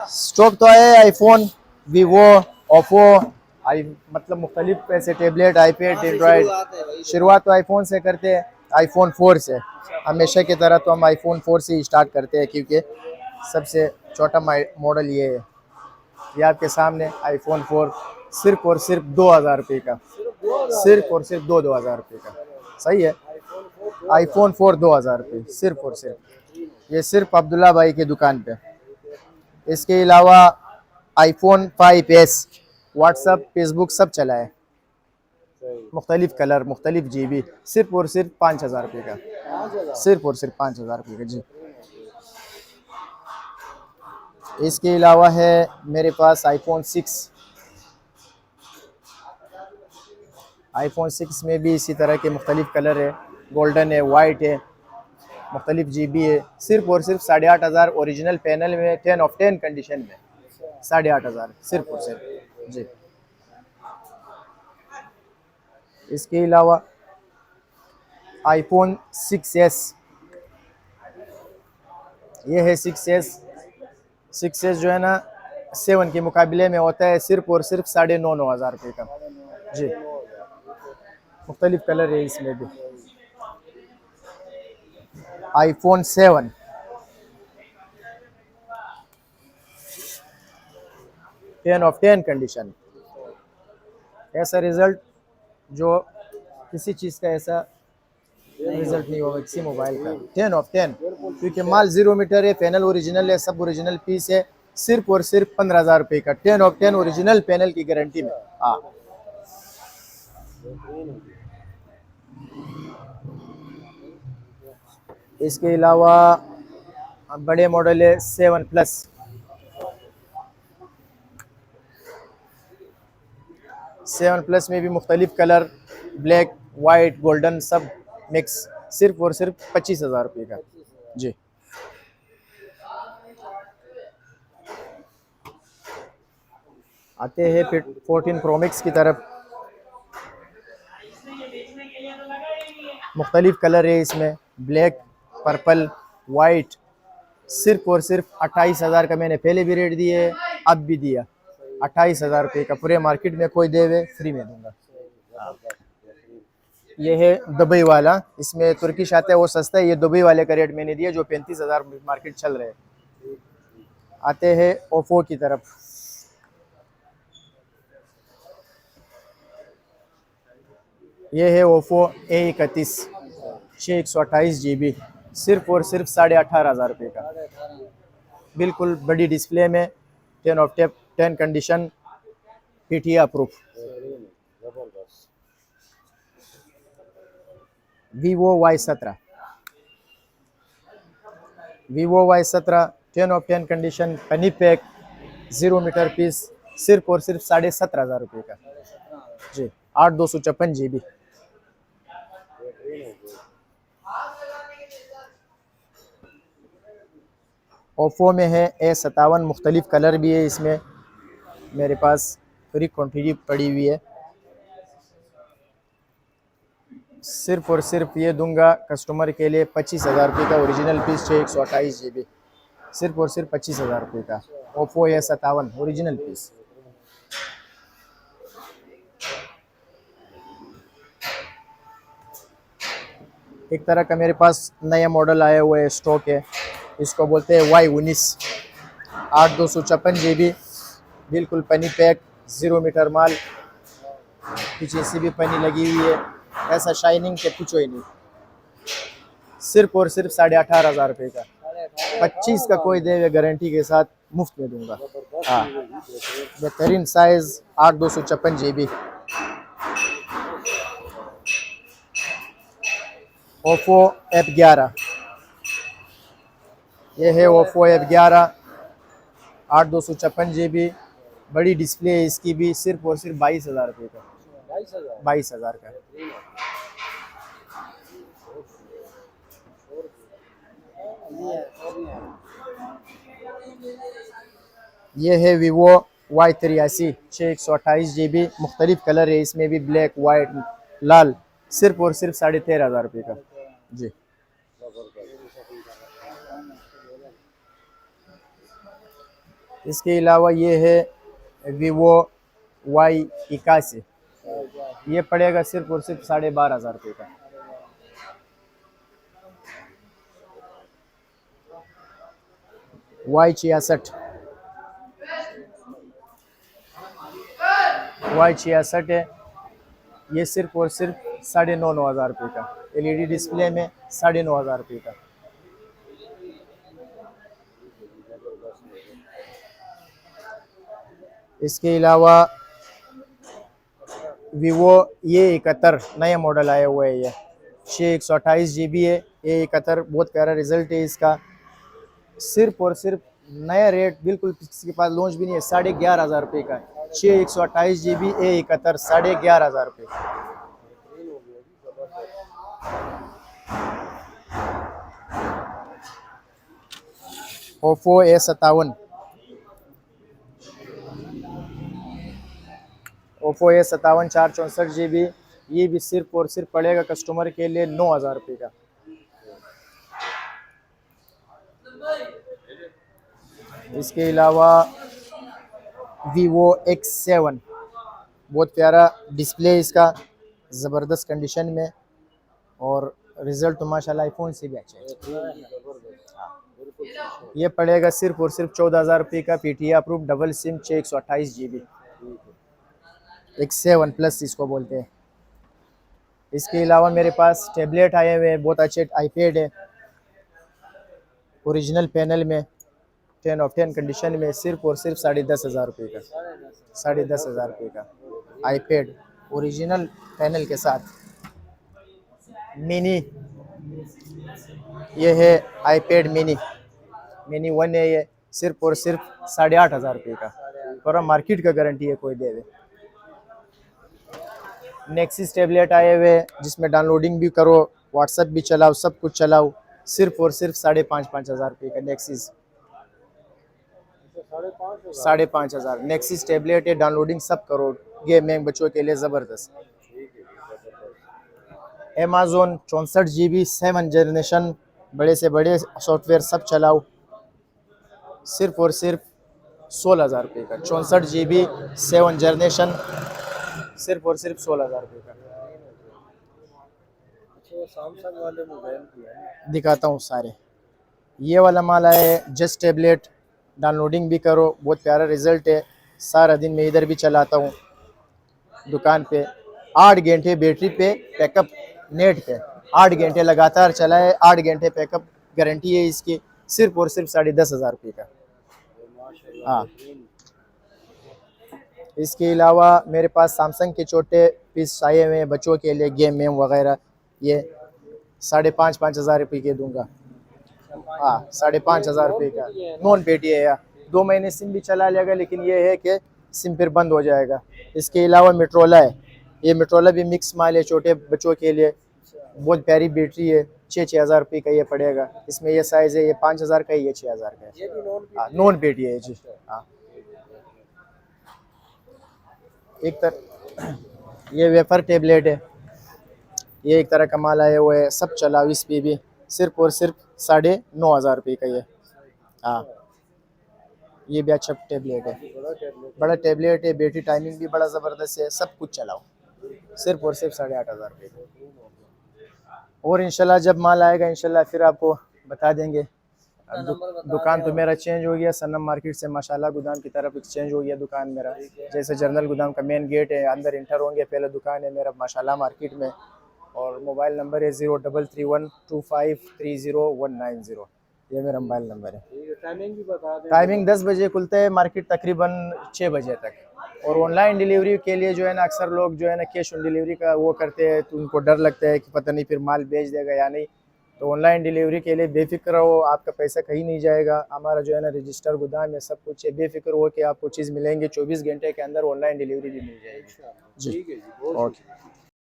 Stock तो है iPhone, Vivo, Oppo, आई मतलब मुख्तलिफ ऐसे टेबलेट, आईपैड, एंड्रॉयड। शुरुआत तो आईफोन से करते हैं, आईफोन 4 से। हमेशा की तरह तो हम आईफोन 4 से ही स्टार्ट करते हैं, क्योंकि सबसे छोटा मॉडल ये है। ये आपके सामने आईफोन 4 सिर्फ और सिर्फ 2,000 रुपये का, सिर्फ और सिर्फ 2,000 रुपये का। सही है, आईफोन 4 2,000 रुपये सिर्फ और सिर्फ। ये सिर्फ अब्दुल्ला भाई की दुकान पे। इसके अलावा आईफोन 5s व्हाट्सअप फेसबुक सब चला है, मुख्तलिफ कलर, मुख्तलिफ जीबी, सिर्फ और सिर्फ 5,000 रुपये का, सिर्फ और सिर्फ 5,000 रुपये का जी। इसके अलावा है मेरे पास आईफोन 6। आईफोन 6 में भी इसी तरह के मुख्तलिफ कलर है, गोल्डन है, वाइट है, मुख्तलिफ जीबी है, सिर्फ और सिर्फ 8,500 ओरिजिनल पैनल में, 10 ऑफ 10 कंडीशन में, 8,500 सिर्फ और सिर्फ जी। इसके अलावा आईफोन 6s, ये है 6s। 6s जो है ना 7 के मुकाबले में होता है, सिर्फ और सिर्फ 9,500 रुपये का जी। मुख्तलिफ कलर है इसमें भी। आईफोन 7 10 ऑफ 10 कंडीशन, ऐसा रिजल्ट जो किसी चीज़ का ऐसा रिजल्ट नहीं होगा किसी मोबाइल का। 10 ऑफ 10, क्योंकि माल 0 मीटर है, पैनल ओरिजिनल है, सब ओरिजिनल पीस है, सिर्फ और सिर्फ 15,000 रुपये का, 10 ऑफ 10 ओरिजिनल पैनल की गारंटी में। हाँ, इसके अलावा बड़े मॉडल है 7 प्लस। 7 प्लस में भी मुख्तलिफ कलर, ब्लैक, वाइट, गोल्डन सब मिक्स, सिर्फ और सिर्फ 25,000 रुपये का जी। आते हैं फिर 14 प्रो मैक्स की तरफ। मुख्तलिफ कलर है इसमें, ब्लैक, पर्पल, वाइट, सिर्फ और सिर्फ 28,000 का मैंने पहले भी रेट दिए, अब भी दिया 28,000 रुपये का। पूरे मार्केट में कोई देवे फ्री में दूंगा। ये है दुबई वाला, इसमें तुर्किश आता है वो सस्ता है, ये दुबई वाले का रेट मैंने दिया जो 35,000 मार्केट चल रहे हैं। आते हैं ओप्पो की तरफ। ये है ओप्पो A31 628 GB, सिर्फ और सिर्फ 18,500 रुपये का, बिल्कुल बड़ी डिस्प्ले में, 10 of 10 condition, PTA proof. Vivo Y17 10 of 10 condition, पनी पैक, 0 मीटर पीस, सिर्फ और सिर्फ 17,500 रुपये का जी। 8/256 GB। ओप्पो में है A57, मुख्तलिफ कलर भी है इसमें मेरे पास, पूरी क्वान्टिटी पड़ी हुई है। सिर्फ और सिर्फ ये दूंगा कस्टमर के लिए 25,000 रुपये का, ओरिजिनल पीस है 128 GB, सिर्फ और सिर्फ 25,000 रुपये का। Oppo A57 original piece. एक तरह का मेरे पास नया मॉडल आया हुआ है, स्टॉक है, इसको बोलते हैं Y19, 8/256 GB, बिल्कुल पनी पैक, 0 मीटर माल, पीछे से भी पनी लगी हुई है, ऐसा शाइनिंग के पूछो ही नहीं, सिर्फ और सिर्फ 18,500 रुपये का। 25 का कोई दे गारंटी के साथ मुफ्त में दूंगा। हाँ, बेहतरीन साइज, 8/256 GB। ओप्पो F11, ये है ओप्पो F11, 8/256 GB, बड़ी डिस्प्ले है इसकी भी, सिर्फ और सिर्फ 22,000 रुपये का, 22,000 का। ये है वीवो Y83 628 GB, मुख्तलिफ कलर है इसमें भी, ब्लैक, वाइट, लाल, सिर्फ और सिर्फ 13,500 रुपये का जी। इसके अलावा ये है वीवो Y81, ये पड़ेगा सिर्फ और सिर्फ 12,500 रुपये का। Y66 Y66 है, ये सिर्फ और सिर्फ 9,500 रुपये का। LED डिस्प्ले में 9,500 रुपये का। इसके अलावा वीवो Y71 नया मॉडल आया हुआ है, ये 128 GB है। Y71 बहुत प्यारा रिजल्ट है इसका। सिर्फ और सिर्फ नया रेट, बिल्कुल किसी के पास लॉन्च भी नहीं है, 11,500 रुपये का। 128 GB A71 11,500 रुपये। Oppo A57, Oppo A57 464 GB, ये भी सिर्फ और सिर्फ पड़ेगा कस्टमर के लिए 9,000 रुपये का। इसके अलावा वीवो X7, बहुत प्यारा डिस्प्ले इसका, ज़बरदस्त कंडीशन में, और रिज़ल्ट तो माशाल्लाह आईफोन से भी अच्छा है। ये पड़ेगा सिर्फ और सिर्फ 14,000 रुपये का। PTA approve double SIM 128 GB, X7 plus इसको बोलते हैं। इसके अलावा मेरे पास टैबलेट आए हुए हैं, बहुत अच्छे आईपैड है, ओरिजिनल पैनल में 10 ऑफ 10 कंडीशन में, सिर्फ और सिर्फ 10,500 रुपये का। 10,500 रुपये का आईपैड ओरिजिनल पैनल के साथ। मिनी, ये है आईपैड मिनी 1 है, ये सिर्फ और सिर्फ 8,500 रुपये का। पूरा मार्केट का गारंटी है कोई दे दे। नेक्सिस टैबलेट आए हुए जिसमें डाउनलोडिंग भी करो, व्हाट्सएप भी चलाओ, सब कुछ चलाओ, सिर्फ और सिर्फ 5,500 रुपये का। नेक्सिस 5,500 नेक्सिस टैबलेट है, डाउनलोडिंग सब करो, गेमिंग बच्चों के लिए ज़बरदस्त। अमेज़न 64 GB 7 जनरेशन, बड़े से बड़े सॉफ्टवेयर सब चलाओ, सिर्फ और सिर्फ 16,000 रुपये का। 64 GB 7 जनरेशन, सिर्फ और सिर्फ 16,000 रुपये का। सैमसंग वाले मोबाइल दिखाता हूँ सारे। ये वाला माल है जस्ट टैबलेट, डाउनलोडिंग भी करो, बहुत प्यारा रिजल्ट है। सारा दिन मैं इधर भी चलाता हूँ दुकान पे। 8 घंटे बैटरी पे पैकअप, नेट पे 8 घंटे लगातार चलाए, 8 घंटे पैकअप गारंटी है इसकी, सिर्फ और सिर्फ 10,500 रुपये का। हाँ, इसके अलावा मेरे पास सैमसंग के छोटे पीस आए हुए हैं बच्चों के लिए, गेम वेम वगैरह, ये 5,500 रुपये के दूंगा। हाँ, 5,500 रुपये का नॉन पेटी है यार, 2 महीने सिम भी चला लेगा, लेकिन ये है कि सिम फिर बंद हो जाएगा। इसके अलावा मेट्रोला है, ये मेट्रोला भी मिक्स माल है छोटे बच्चों के लिए, बहुत प्यारी बैटरी है, 6,000 रुपये का ये पड़ेगा। इसमें ये साइज़ है, ये 5,000 का है, ये 6,000 का है। हाँ, नॉन पेटी है जी। हाँ, ये वेफर टैबलेट है, ये एक तरह का माल आया हुआ है, सब चलाओ इस पे भी, सिर्फ और सिर्फ 9,500 रुपये का ये। हाँ, ये भी अच्छा टैबलेट है, बड़ा टैबलेट है, बैटरी टाइमिंग भी बड़ा ज़बरदस्त है, सब कुछ चलाओ, सिर्फ और सिर्फ 8,500 रुपये का। और इंशाल्लाह जब माल आएगा इंशाल्लाह फिर आपको बता देंगे। दुकान तो मेरा चेंज हो गया, सनम मार्केट से माशाल्लाह गोदाम की तरफ एक्सचेंज हो गया दुकान मेरा। जैसे जनरल गोदाम का मेन गेट है, अंदर इंटर होंगे, पहले दुकान है मेरा माशाल्लाह मार्केट में, और मोबाइल नंबर है 03312530,190। ये मेरा मोबाइल नंबर है। टाइमिंग भी बता दें। टाइमिंग 10 बजे खुलते हैं मार्केट, तकरीबन 6 बजे तक। और ऑनलाइन डिलीवरी के लिए जो है ना, अक्सर लोग जो है ना कैश ऑन डिलीवरी का वो करते हैं, तो उनको डर लगता है कि पता नहीं फिर माल भेज देगा या नहीं। तो ऑनलाइन डिलीवरी के लिए बेफिक्र हो, आपका पैसा कहीं नहीं जाएगा। हमारा जो है ना रजिस्टर गोदाम है, सब कुछ है, बेफिक्र हो कि आपको चीज़ मिलेंगे, 24 घंटे के अंदर ऑनलाइन डिलीवरी भी मिल जाएगी जी। ओके।